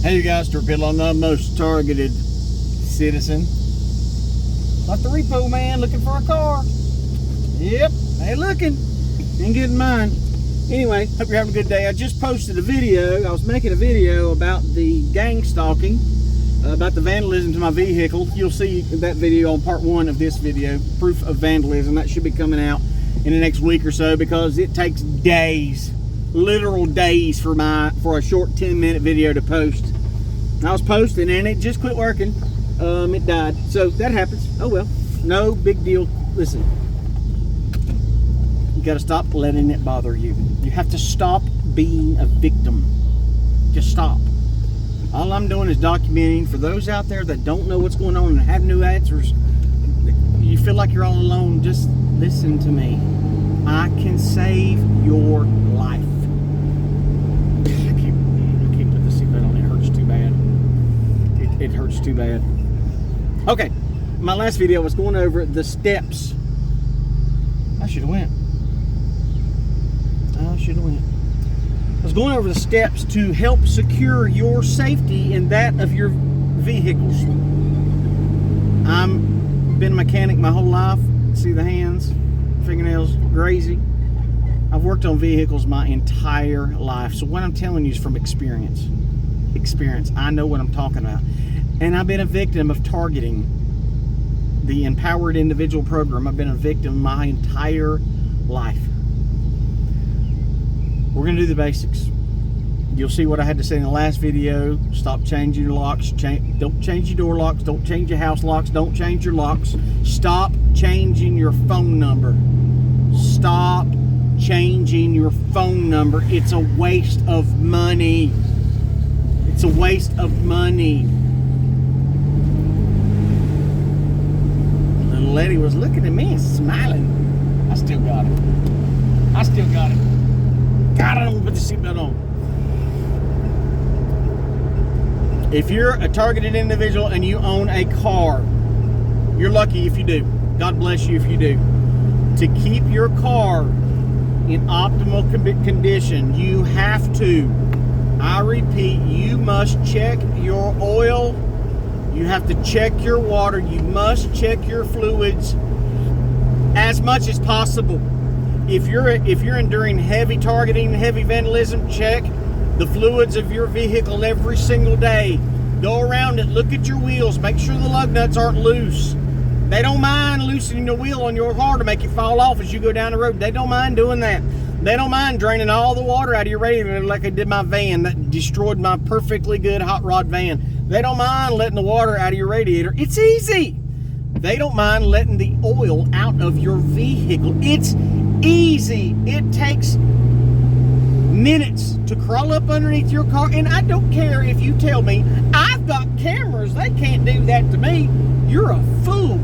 Hey you guys, Torpedo on the most targeted citizen. Like the repo man looking for a car. Yep, hey looking, ain't getting mine. Anyway, hope you're having a good day. I just posted a video. I was making a video about the gang stalking, about the vandalism to my vehicle. You'll see that video on part 1 of this video, proof of vandalism. That should be coming out in the next week or so because it takes days, literal days for a short 10-minute video to post. I was posting and it just quit working. It died. So that happens. Oh well. No big deal. Listen. You gotta stop letting it bother you. You have to stop being a victim. Just stop. All I'm doing is documenting for those out there that don't know what's going on and have new answers. You feel like you're all alone. Just listen to me. I can save your life. It hurts too bad. Okay, my last video was going over the steps. I should have went. I was going over the steps to help secure your safety and that of your vehicles. I've been a mechanic my whole life. See the hands, fingernails, crazy. I've worked on vehicles my entire life. So what I'm telling you is from experience. I know what I'm talking about. And I've been a victim of targeting. The Empowered Individual Program. I've been a victim my entire life. We're going to do the basics. You'll see what I had to say in the last video. Stop changing your locks. Don't change your door locks. Don't change your house locks. Don't change your locks. Stop changing your phone number. Stop changing your phone number. It's a waste of money. It's a waste of money. Little lady was looking at me and smiling. I still got it. God, I don't put the seatbelt on. If you're a targeted individual and you own a car, you're lucky if you do. God bless you if you do. To keep your car in optimal condition, you have to, I repeat, you must check your oil. You have to check your water. You must check your fluids as much as possible. If you're enduring heavy targeting, heavy vandalism, check the fluids of your vehicle every single day. Go around it, look at your wheels, make sure the lug nuts aren't loose. They don't mind loosening the wheel on your car to make it fall off as you go down the road. They don't mind doing that. They don't mind draining all the water out of your radiator like I did my van that destroyed my perfectly good hot rod van. They don't mind letting the water out of your radiator. It's easy. They don't mind letting the oil out of your vehicle. It's easy. It takes minutes to crawl up underneath your car. And I don't care if you tell me, I've got cameras. They can't do that to me. You're a fool.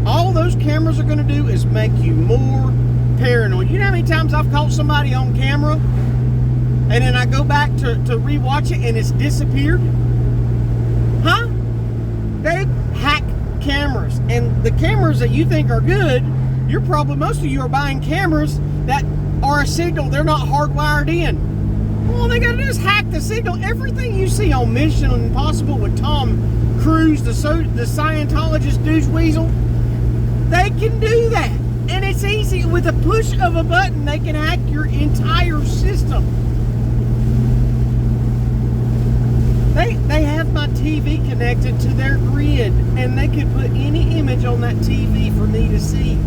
All those cameras are going to do is make you more paranoid. You know how many times I've caught somebody on camera and then I go back to rewatch it and it's disappeared? Huh? They hack cameras, and the cameras that you think are good, most of you are buying cameras that are a signal. They're not hardwired in. All they gotta do is hack the signal. Everything you see on Mission Impossible with Tom Cruise, the Scientologist douche weasel, they can do that. And it's easy. With a push of a button, they can hack your entire system. They have my TV connected to their grid, and they can put any image on that TV for me to see.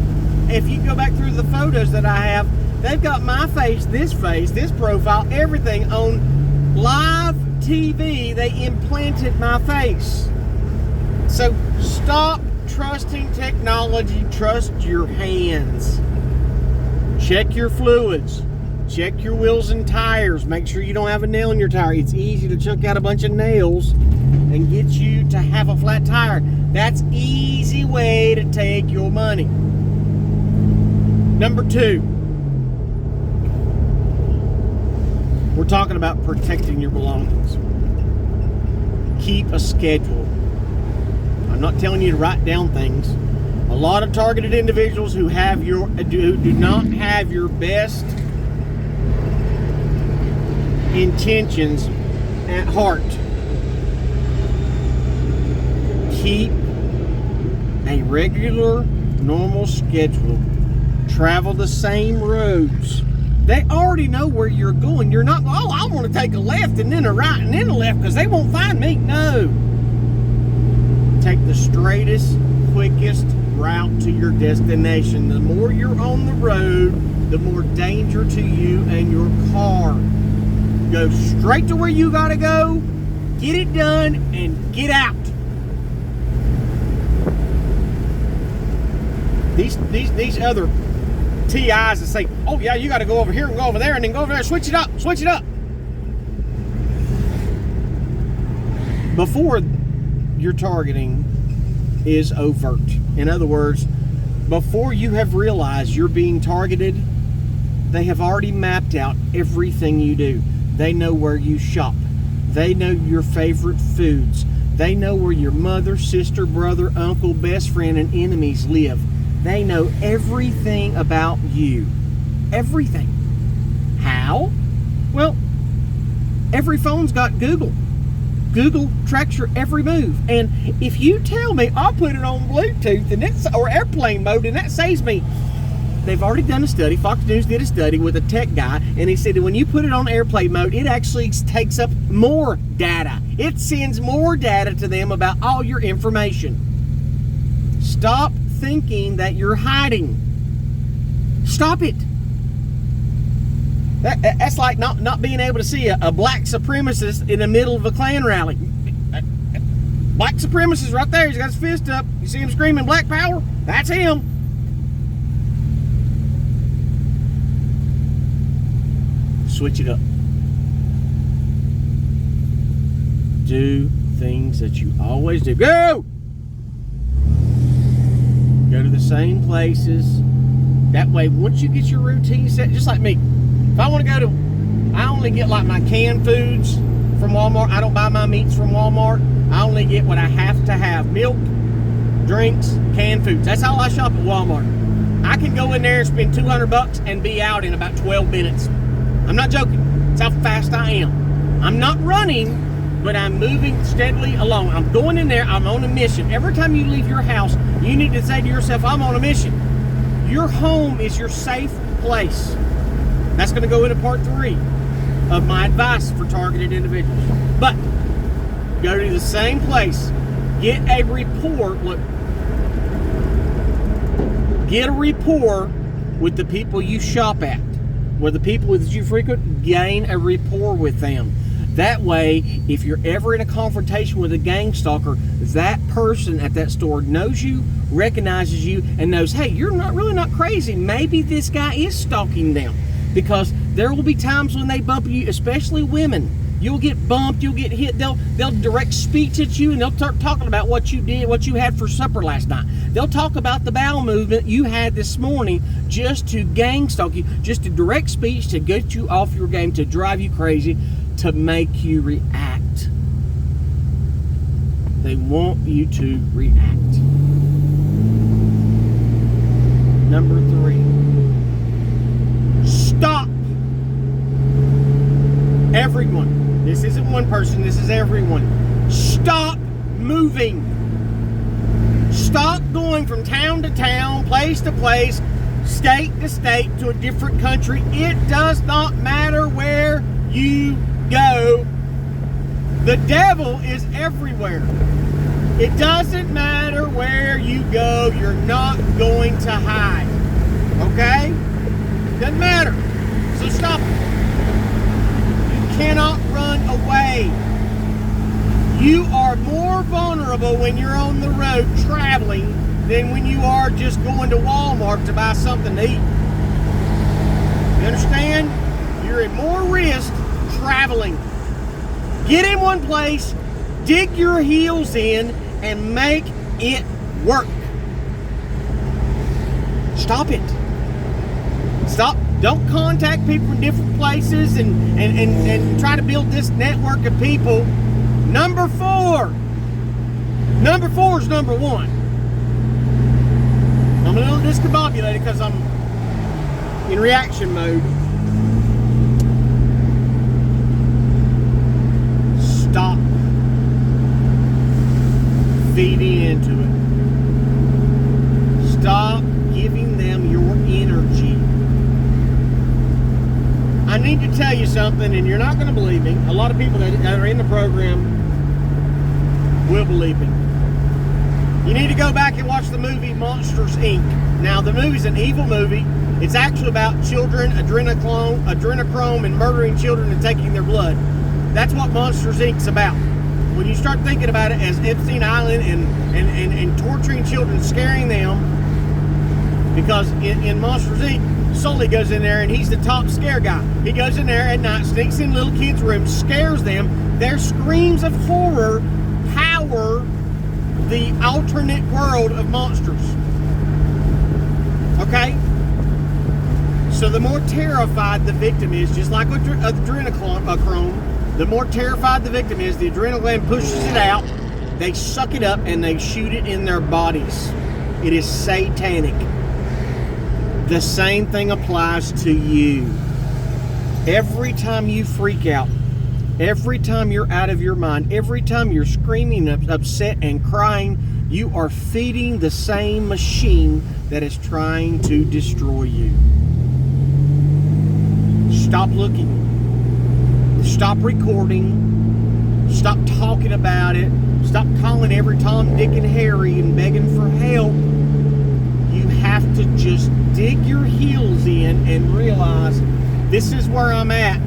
If you go back through the photos that I have, they've got my face, this profile, everything on live TV. They implanted my face. So stop trusting technology. Trust your hands. Check your fluids. Check your wheels and tires. Make sure you don't have a nail in your tire. It's easy to chuck out a bunch of nails and get you to have a flat tire. That's easy way to take your money. Number 2, we're talking about protecting your belongings. Keep a schedule. I'm not telling you to write down things. A lot of targeted individuals who do not have your best intentions at heart keep a regular, normal schedule. Travel the same roads. They already know where you're going. You're not, oh, I want to take a left and then a right and then a left because they won't find me. No. Take the straightest, quickest route to your destination. The more you're on the road, the more danger to you and your car. Go straight to where you gotta go, get it done, and get out. These other TIs that say, oh yeah, you gotta go over here and go over there and then go over there, switch it up. Before your targeting is overt. In other words, before you have realized you're being targeted, they have already mapped out everything you do. They know where you shop. They know your favorite foods. They know where your mother, sister, brother, uncle, best friend, and enemies live. They know everything about you. Everything. How? Well, every phone's got Google. Google tracks your every move. And if you tell me, I'll put it on Bluetooth and or airplane mode, and that saves me. They've already done a study. Fox News did a study with a tech guy, and he said that when you put it on airplane mode, it actually takes up more data. It sends more data to them about all your information. Stop thinking that you're hiding. Stop it. That's like not being able to see a black supremacist in the middle of a Klan rally. Black supremacist right there. He's got his fist up. You see him screaming Black Power? That's him. Switch it up. Do things that you always do. Go to the same places. That way, once you get your routine set, just like me, if I want to go to, I only get like my canned foods from Walmart. I don't buy my meats from Walmart. I only get what I have to have. Milk, drinks, canned foods. That's how I shop at Walmart. I can go in there and spend $200 and be out in about 12 minutes. I'm not joking. That's how fast I am. I'm not running, but I'm moving steadily along. I'm going in there. I'm on a mission. Every time you leave your house, you need to say to yourself, I'm on a mission. Your home is your safe place. That's going to go into part 3 of my advice for targeted individuals. But go to the same place. Get a rapport. Look, get a rapport with the people you shop at. With the people that you frequent, gain a rapport with them. That way, if you're ever in a confrontation with a gang stalker, that person at that store knows you, recognizes you, and knows, hey, you're not crazy. Maybe this guy is stalking them. Because there will be times when they bump you, especially women. You'll get bumped, you'll get hit. They'll direct speech at you, and they'll start talking about what you did, what you had for supper last night. They'll talk about the bowel movement you had this morning just to gang stalk you, just to direct speech, to get you off your game, to drive you crazy, to make you react. They want you to react. Number 3. Stop. Everyone. This isn't one person, this is everyone. Stop moving. Stop going from town to town, place to place, state to state, to a different country. It does not matter where you go. The devil is everywhere. It doesn't matter where you go, you're not going to hide. Okay? Doesn't matter. So stop it. You cannot run away. You are more vulnerable when you're on the road traveling than when you are just going to Walmart to buy something to eat. You understand? You're at more risk traveling. Get in one place, dig your heels in, and make it work. Stop it. Stop. Don't contact people from different places and try to build this network of people. Number 4. Number 4 is number 1. I'm a little discombobulated because I'm in reaction mode. Stop feeding into it. Stop giving them your energy. I need to tell you something, and you're not going to believe me. A lot of people that are in the program will believe me. You need to go back and watch the movie Monsters, Inc. Now, the movie's an evil movie. It's actually about children, adrenochrome, and murdering children and taking their blood. That's what Monsters, Inc.'s about. When you start thinking about it as Epstein Island and torturing children, scaring them, because in Monsters, Inc., Sully goes in there and he's the top scare guy. He goes in there at night, sneaks in little kids' rooms, scares them. Their screams of horror power the alternate world of monsters. Okay? So the more terrified the victim is, just like with adrenochrome, the more terrified the victim is, the adrenal gland pushes it out, they suck it up, and they shoot it in their bodies. It is satanic. The same thing applies to you. Every time you freak out, every time you're out of your mind, every time you're screaming, upset, and crying, you are feeding the same machine that is trying to destroy you. Stop looking. Stop recording. Stop talking about it. Stop calling every Tom, Dick, and Harry and begging for help. You have to just dig your heels in and realize, this is where I'm at.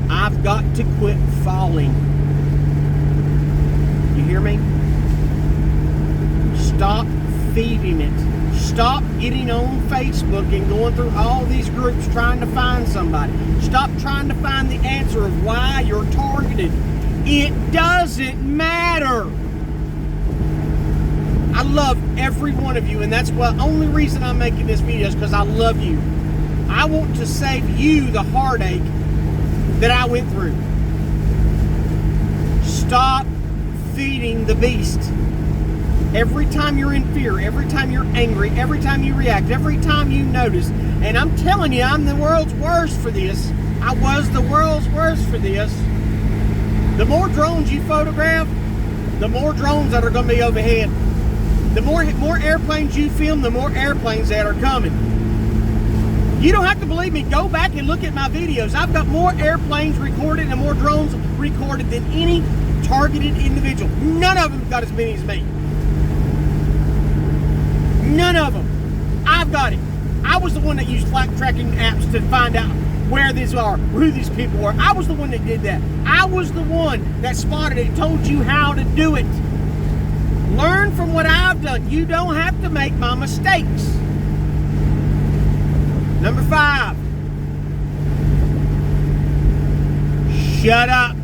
I've got to quit falling. You hear me? Stop feeding it. Stop getting on Facebook and going through all these groups trying to find somebody. Stop trying to find the answer of why you're targeted. It doesn't matter. I love every one of you, and that's the only reason I'm making this video is because I love you. I want to save you the heartache that I went through. Stop feeding the beast. Every time you're in fear, every time you're angry, every time you react, every time you notice, and I'm telling you, I'm the world's worst for this. I was the world's worst for this. The more drones you photograph, the more drones that are going to be overhead. The more airplanes you film, the more airplanes that are coming. You don't have to believe me. Go back and look at my videos. I've got more airplanes recorded and more drones recorded than any targeted individual. None of them got as many as me. None of them. I've got it. I was the one that used flight tracking apps to find out where these are, who these people are. I was the one that did that. I was the one that spotted it, told you how to do it. Learn from what I've done. You don't have to make my mistakes. Number 5. Shut up.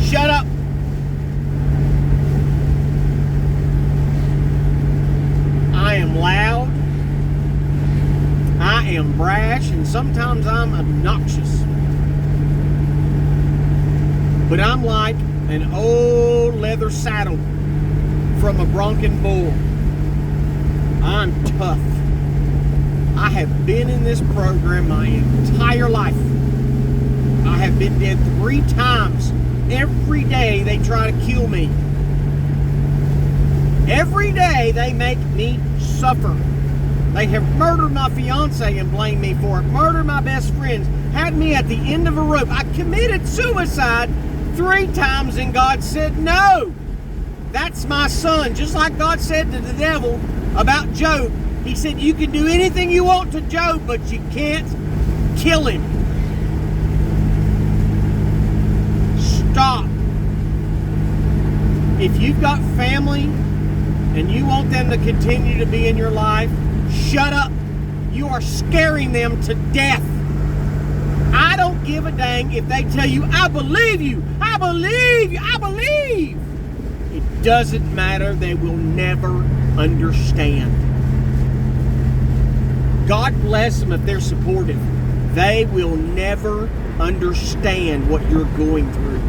Shut up. I am loud. I am brash, and sometimes I'm obnoxious. But I'm like an old leather saddle from a bronco bull. I'm tough. I have been in this program my entire life. I have been dead 3 times. Every day they try to kill me. Every day they make me suffer. They have murdered my fiance and blamed me for it. Murdered my best friends. Had me at the end of a rope. I committed suicide 3 times and God said no. That's my son. Just like God said to the devil about Job. He said you can do anything you want to Job, but you can't kill him. Stop. If you've got family and you want them to continue to be in your life, shut up. You are scaring them to death. I don't give a dang if they tell you, I believe you, I believe you, I believe. It doesn't matter. They will never understand. God bless them if they're supportive. They will never understand what you're going through.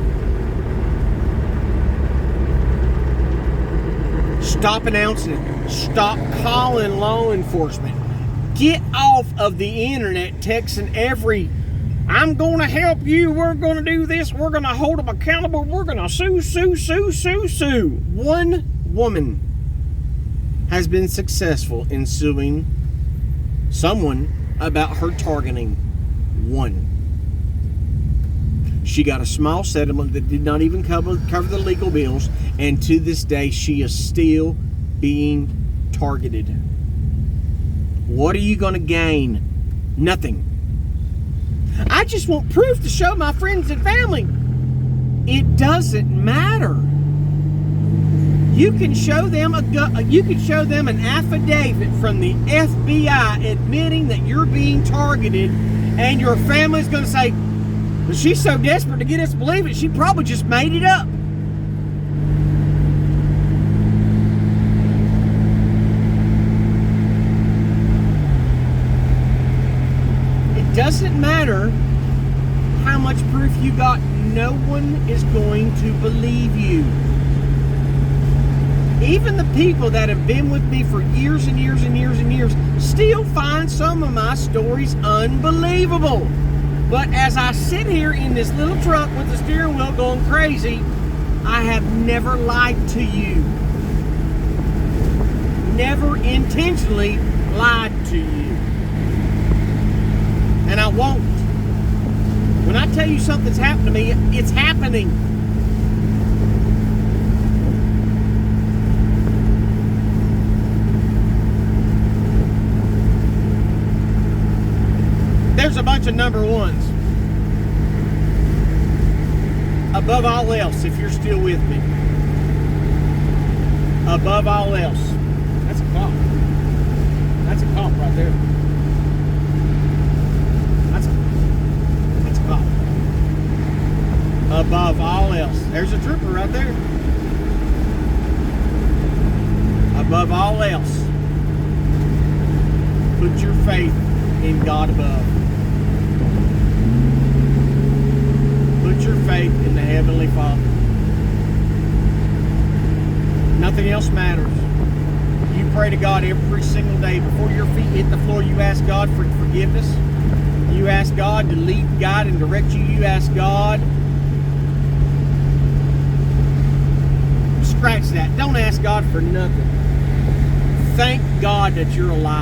Stop announcing it. Stop calling law enforcement. Get off of the internet texting every I'm going to help you. We're going to do this. We're going to hold them accountable. We're going to sue. One woman has been successful in suing someone about her targeting. One. She got a small settlement that did not even cover the legal bills, and to this day she is still being targeted. What are you going to gain? Nothing. I just want proof to show my friends and family. It doesn't matter. You can show them an affidavit from the FBI admitting that you're being targeted, and your family's going to say, well, she's so desperate to get us to believe it, she probably just made it up. It doesn't matter how much proof you got. No one is going to believe you. Even the people that have been with me for years and years and years and years still find some of my stories unbelievable. But as I sit here in this little truck with the steering wheel going crazy, I have never lied to you. Never intentionally lied to you. And I won't. When I tell you something's happened to me, it's happening. There's a bunch of number ones. Above all else, if you're still with me. Above all else. That's a cop. That's a cop right there. That's a cop. Above all else. There's a trooper right there. Above all else, put your faith in God above. Put your faith in the Heavenly Father. Nothing else matters. You pray to God every single day. Before your feet hit the floor, you ask God for forgiveness. You ask God to lead, guide, and direct you. You ask God. Scratch that. Don't ask God for nothing. Thank God that you're alive.